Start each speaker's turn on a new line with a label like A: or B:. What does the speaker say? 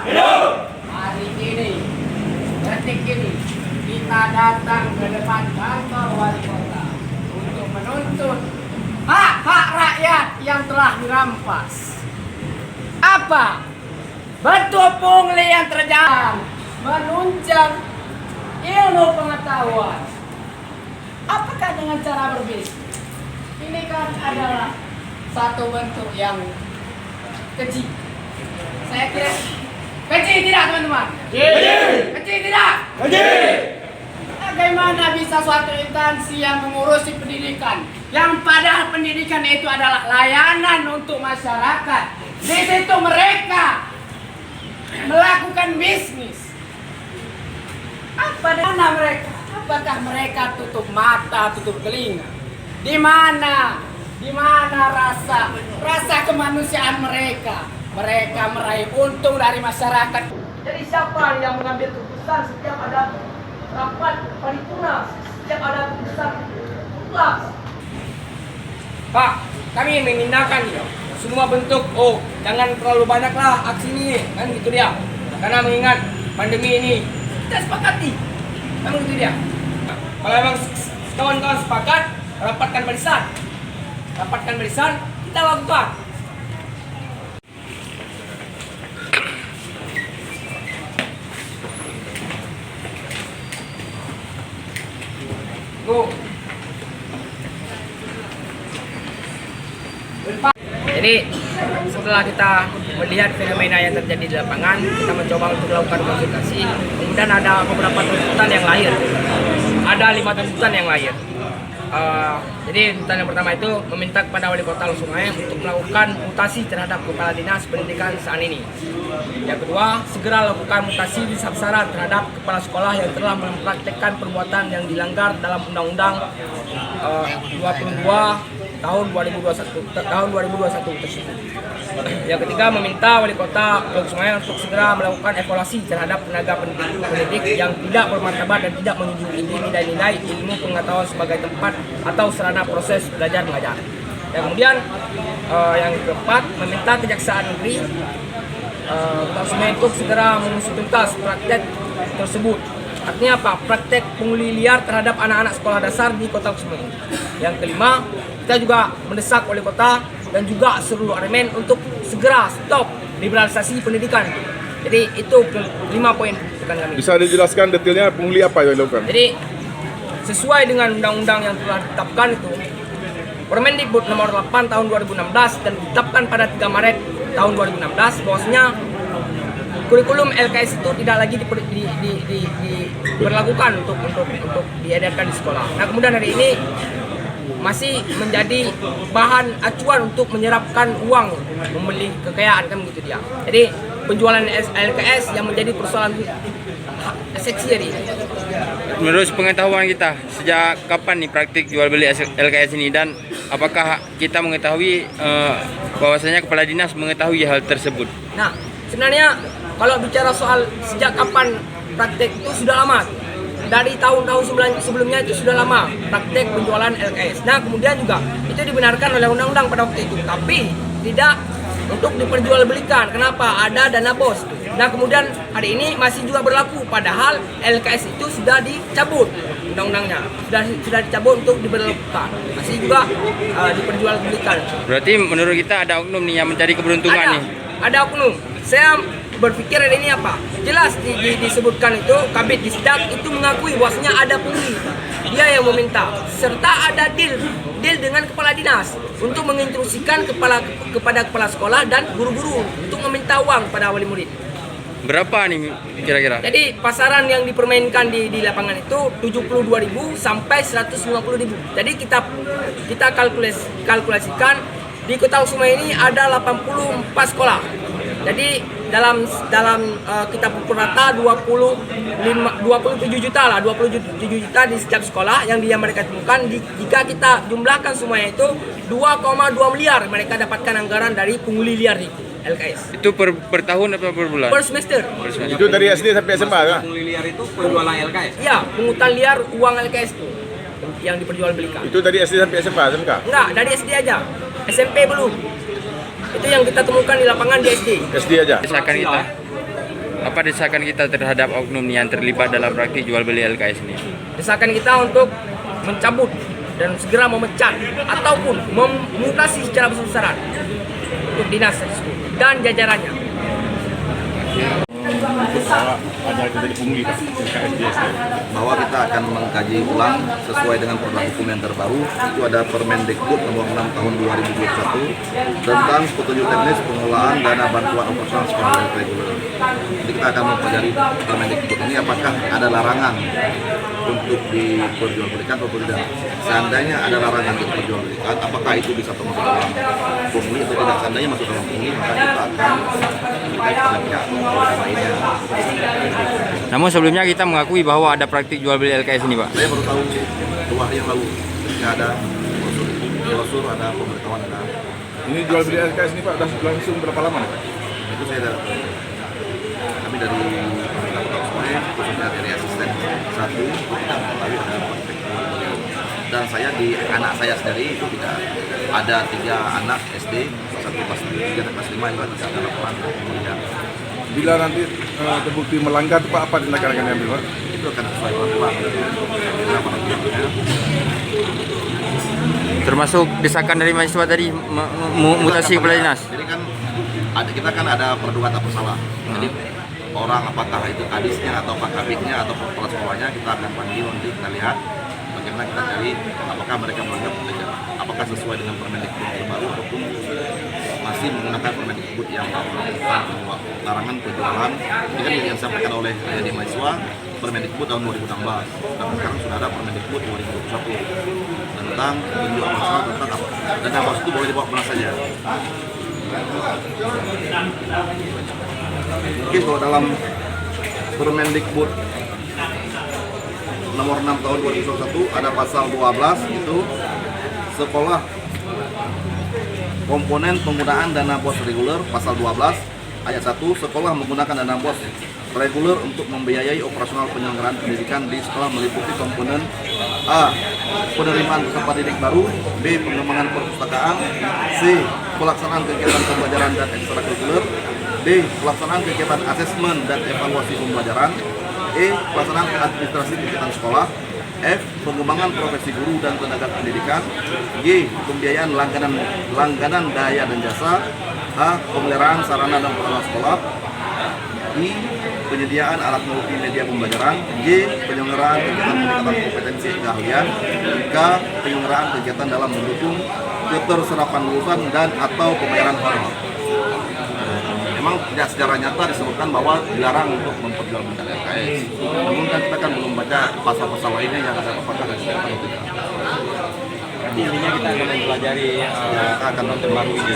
A: Hidup!
B: Hari ini, detik ini, kita datang ke depan kantor wali kota untuk menuntut hak-hak rakyat yang telah dirampas. Apa? Bentuk pungli yang terjadi menunjang ilmu pengetahuan. Apakah dengan cara berbisnis? Ini kan adalah satu bentuk yang keji. Saya kira keji tidak, teman-teman? Keji tidak? Bagaimana bisa suatu instansi yang mengurusi pendidikan, yang padahal pendidikan itu adalah layanan untuk masyarakat, di situ mereka melakukan bisnis? Apa dengan mereka? Apakah mereka tutup mata, tutup telinga? Di mana rasa kemanusiaan mereka? Mereka meraih untung dari masyarakat. Jadi siapa yang mengambil keputusan setiap ada rapat paripurna, setiap ada keputusan kelas? Pak, kami mengindahkan semua bentuk. Jangan terlalu banyaklah aksi ini, kan gitu dia. Karena mengingat pandemi ini, kita sepakati, kan gitu dia. Kalau memang kawan-kawan sepakat, rapatkan barisan, kita lakukan. Jadi setelah kita melihat fenomena yang terjadi di lapangan, kita mencoba untuk melakukan konsultasi. Kemudian ada beberapa tuntutan yang lahir. Ada 5 tuntutan yang lahir. Jadi tuntutan yang pertama itu meminta kepada Wali Kota Sungai untuk melakukan mutasi terhadap Kepala Dinas Pendidikan saat ini. Yang kedua, segera lakukan mutasi di Sapsara terhadap kepala sekolah yang telah mempraktekkan perbuatan yang dilanggar dalam Undang-Undang 22 tahun 2021 tersebut. Yang ketiga, meminta Wali Kota Teluk Sungai untuk segera melakukan evaluasi terhadap tenaga pendidik yang tidak bermartabat dan tidak menunjukkan nilai-nilai ilmu pengetahuan sebagai tempat atau sarana proses belajar mengajar. Dan kemudian yang keempat, meminta Kejaksaan Negeri Teluk Sungai untuk segera mengusut tuntas praktek tersebut. Artinya apa? Praktek pungli liar terhadap anak-anak sekolah dasar di Kota Teluk Sungai. Yang kelima, kita juga mendesak Wali Kota dan juga seluruh elemen untuk segera stop liberalisasi pendidikan. Jadi itu 5 poin kami.
A: Bisa dijelaskan detailnya pungli apa yang dilakukan?
B: Jadi sesuai dengan undang-undang yang telah ditetapkan itu, Permendikbud nomor 8 tahun 2016 dan ditetapkan pada 3 Maret tahun 2016 bahwasanya kurikulum LKS itu tidak lagi diberlakukan untuk diedarkan di sekolah. Nah, kemudian hari ini masih menjadi bahan acuan untuk menyerapkan uang membeli kekayaan, kan begitu dia. Jadi penjualan LKS yang menjadi persoalan seksi hari ini.
C: Menurut pengetahuan kita, sejak kapan nih praktik jual beli LKS ini, dan apakah kita mengetahui bahwasanya Kepala Dinas mengetahui hal tersebut?
B: Nah, sebenarnya kalau bicara soal sejak kapan praktek itu sudah lama. Dari tahun-tahun sebelumnya itu sudah lama praktek penjualan LKS. Nah, kemudian juga itu dibenarkan oleh undang-undang pada waktu itu, tapi tidak untuk diperjualbelikan. Kenapa? Ada dana bos. Nah, kemudian hari ini masih juga berlaku, padahal LKS itu sudah dicabut undang-undangnya, sudah dicabut untuk diberlakukan, masih juga diperjualbelikan.
C: Berarti menurut kita ada oknum nih yang mencari keberuntungan nih.
B: Ada oknum. Saya berpikir ini apa? Jelas disebutkan itu Kabid Disdak itu mengakui bahwasanya ada pungli. Dia yang meminta, serta ada deal dengan kepala dinas untuk menginstruksikan kepada kepala sekolah dan guru-guru untuk meminta uang pada wali murid.
C: Berapa nih kira-kira?
B: Jadi pasaran yang dipermainkan di lapangan itu 72.000 sampai 150.000. Jadi kita kalkulasikan di Kota Sungai ini ada 84 sekolah. Jadi dalam kita pukul rata 27 juta di setiap sekolah yang mereka temukan. Jika kita jumlahkan semuanya itu 2,2 miliar mereka dapatkan anggaran dari pungli liar itu LKS.
C: Itu per tahun atau per bulan?
B: Per semester.
A: Itu dari SD sampai SMA kan?
D: Pungli liar itu penjualan LKS?
B: Iya, pungutan liar uang LKS itu yang diperjualbelikan.
A: Itu dari SD sampai SMA, SMK?
B: Enggak, dari SD aja. SMP belum. Itu yang kita temukan di lapangan di SD.
A: SD aja?
C: Misalkan kita Apa desakan kita terhadap oknum yang terlibat dalam praktik jual beli LKS ini?
B: Desakan kita untuk mencabut dan segera memecat ataupun memutasi secara besar-besaran untuk dinas tersebut dan jajarannya.
A: Ada terjadi pungli Pak LKS di SD.
E: Bahwa kita akan mengkaji ulang sesuai dengan produk hukum yang terbaru. Itu ada Permendikbud nomor 6 tahun 2021 tentang petunjuk teknis pengelolaan dana bantuan operasional sekolah reguler. Jadi kita akan mempelajari Permendikbud ini apakah ada larangan untuk diperjualbelikan atau tidak. Seandainya ada larangan untuk diperjualbelikan, apakah itu bisa termasuk dalam pungli atau tidak? Seandainya masuk dalam pungli, maka kita akan memberikan kepada pihak lainnya.
C: Namun sebelumnya kita mengakui bahwa ada praktik jual beli LKS ini, Pak.
E: Saya baru tahu 2 hari yang lalu ketika ada brosur, ada pemberitahuan, ada
A: Ini jual beli LKS ini Pak sudah langsung berapa lama nih Pak?
E: itu saya tidak tahu. Kami dari pemerintah Kota Sore, khususnya dari asisten 1, tidak mengetahui ada praktek jual beli. Dan saya di anak saya sendiri itu tidak ada 3 anak SD, 1 kelas 3 dan kelas 5 juga tidak ada laporan pembelian.
A: Bila nanti terbukti melanggar Pak, apa tindakan akan diambil Pak?
E: Itu akan sesuai peraturan beberapa nantinya.
C: Termasuk desakan dari mahasiswa tadi mutasi kepala dinas.
E: Jadi kan kita kan ada praduga tak bersalah. Jadi orang apakah itu kadisnya atau pak kabitnya atau kepala sekolahnya kita akan panggil nanti kita lihat bagaimana kita cari apakah mereka melanggar kebijakan, apakah sesuai dengan Permendikbud terbaru ataupun masih menggunakan Permendikbud yang larangan penjualan. Ini kan yang disampaikan oleh di mahasiswa Permendikbud tahun 2016 dan sekarang sudah ada Permendikbud 2021 tentang penjual operasional tentang apa dana bos itu boleh dibawa kemana saja. Mungkin kalau dalam Permendikbud nomor 6 tahun 2021 ada pasal 12 itu sekolah komponen penggunaan dana bos reguler pasal 12 ayat 1 sekolah menggunakan dana bos reguler untuk membiayai operasional penyelenggaraan pendidikan di sekolah meliputi komponen A. Penerimaan peserta didik baru, B. Pengembangan perpustakaan, C. Pelaksanaan kegiatan pembelajaran dan ekstrakurikuler, D. Pelaksanaan kegiatan asesmen dan evaluasi pembelajaran, E. Pelaksanaan administrasi kegiatan sekolah, F. Pengembangan profesi guru dan tenaga pendidikan, G. Pembiayaan langganan daya dan jasa, H. Pemeliharaan sarana dan prasarana sekolah, I. Penyediaan alat multimedia pembelajaran, J. Penyelenggaraan kegiatan peningkatan kompetensi keahlian, K. Penyelenggaraan kegiatan dalam mendukung keterserapan lulusan dan atau pembayaran honor. Memang tidak secara nyata disebutkan bahwa dilarang untuk memperjualbelikan LKS. Namun kan kita kan belum baca pasal-pasal lainnya yang ada apakah ada disebutkan atau tidak.
D: Berarti intinya kita akan mempelajari
E: Kita akan
D: terbaru ini.